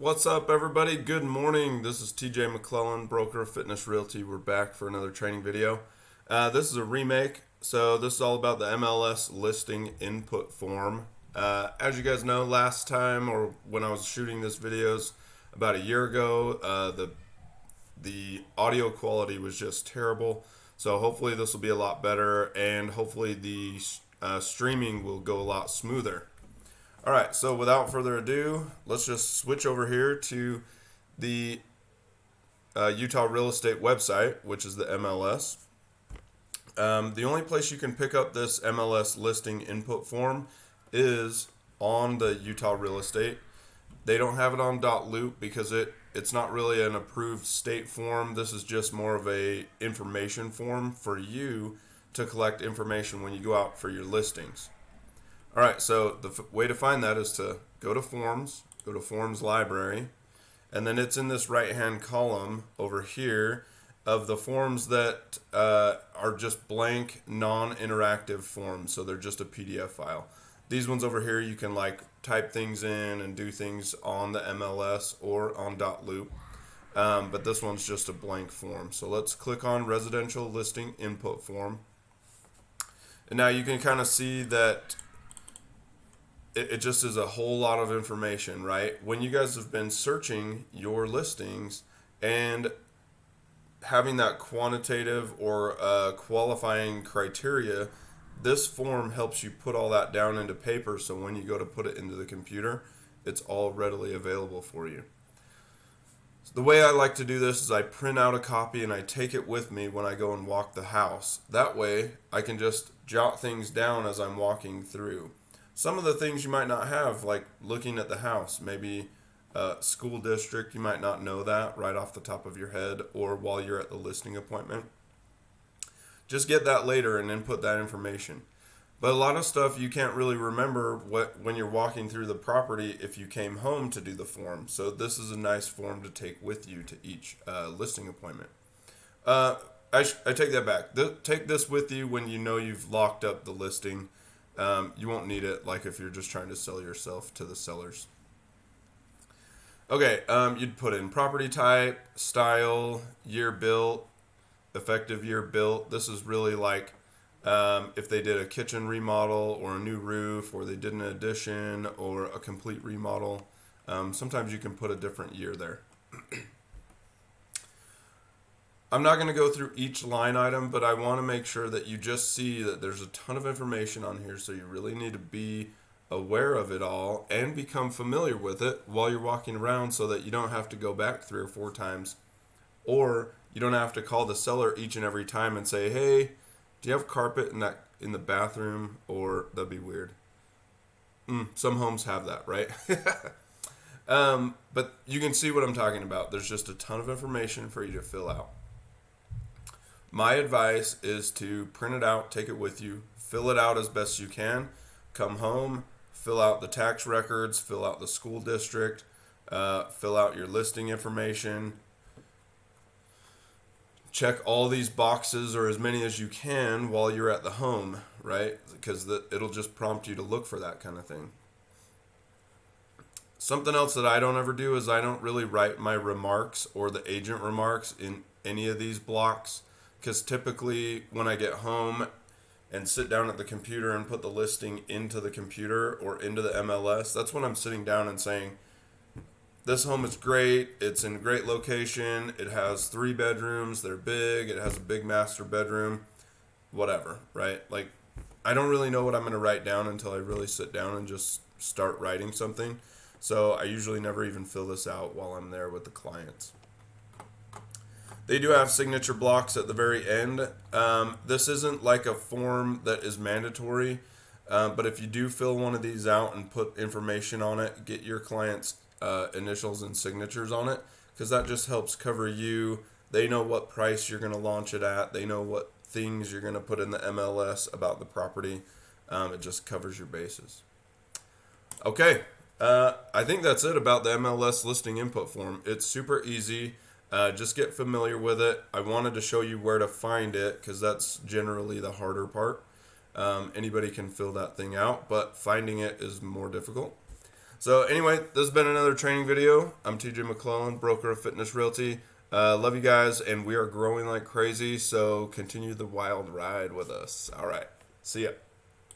What's up, everybody? Good morning. This is TJ McClellan, broker of Fitness Realty. We're back for another training video. This is a remake, so this is all about the MLS listing input form. As you guys know, last time or when I was shooting this videos about a year ago, the audio quality was just terrible. So hopefully this will be a lot better, and hopefully the streaming will go a lot smoother. All right, so without further ado, let's just switch over here to the Utah Real Estate website, which is the MLS. The only place you can pick up this MLS listing input form is on the Utah Real Estate. They don't have it on .loop because it's not really an approved state form. This is just more of a information form for you to collect information when you go out for your listings. All right, so the way to find that is to go to Forms, go to Forms Library, and then it's in this right-hand column over here of the forms that are just blank, non-interactive forms, so they're just a PDF file. These ones over here, you can like type things in and do things on the MLS or on .loop, but this one's just a blank form. So let's click on Residential Listing Input Form, and now you can kind of see that it just is a whole lot of information, right? When you guys have been searching your listings and having that quantitative or qualifying criteria, this form helps you put all that down into paper, so when you go to put it into the computer, it's all readily available for you. So the way I like to do this is I print out a copy and I take it with me when I go and walk the house. That way I can just jot things down as I'm walking through. Some of the things you might not have, like looking at the house, maybe school district, you might not know that right off the top of your head, or while you're at the listing appointment. Just get that later and input that information. But a lot of stuff you can't really remember when you're walking through the property if you came home to do the form. So this is a nice form to take with you to each listing appointment. I take that back. Take this with you when you know you've locked up the listing. You won't need it like if you're just trying to sell yourself to the sellers. Okay, you'd put in property type, style, year built, effective year built. This is really like if they did a kitchen remodel or a new roof, or they did an addition or a complete remodel. Sometimes you can put a different year there. I'm not going to go through each line item, but I want to make sure that you just see that there's a ton of information on here, so you really need to be aware of it all and become familiar with it while you're walking around, so that you don't have to go back 3 or 4 times, or you don't have to call the seller each and every time and say, hey, do you have carpet in the bathroom? Or that'd be weird. Some homes have that, right? But you can see what I'm talking about. There's just a ton of information for you to fill out. My advice is to print it out, take it with you, fill it out as best you can, come home, fill out the tax records, fill out the school district, fill out your listing information, check all these boxes or as many as you can while you're at the home, right? Because it'll just prompt you to look for that kind of thing. Something else that I don't ever do is I don't really write my remarks or the agent remarks in any of these blocks. Because typically when I get home and sit down at the computer and put the listing into the computer or into the MLS, that's when I'm sitting down and saying, this home is great, it's in a great location, it has 3 bedrooms, they're big, it has a big master bedroom, whatever, right? Like, I don't really know what I'm going to write down until I really sit down and just start writing something. So I usually never even fill this out while I'm there with the clients. They do have signature blocks at the very end. This isn't like a form that is mandatory, but if you do fill one of these out and put information on it, get your client's initials and signatures on it, because that just helps cover you. They know what price you're going to launch it at. They know what things you're going to put in the MLS about the property. It just covers your bases. Okay, I think that's it about the MLS listing input form. It's super easy. Just get familiar with it. I wanted to show you where to find it because that's generally the harder part. Anybody can fill that thing out, but finding it is more difficult. So anyway, this has been another training video. I'm TJ McClellan, broker of Fitness Realty. Love you guys, and we are growing like crazy, so continue the wild ride with us. All right. See ya.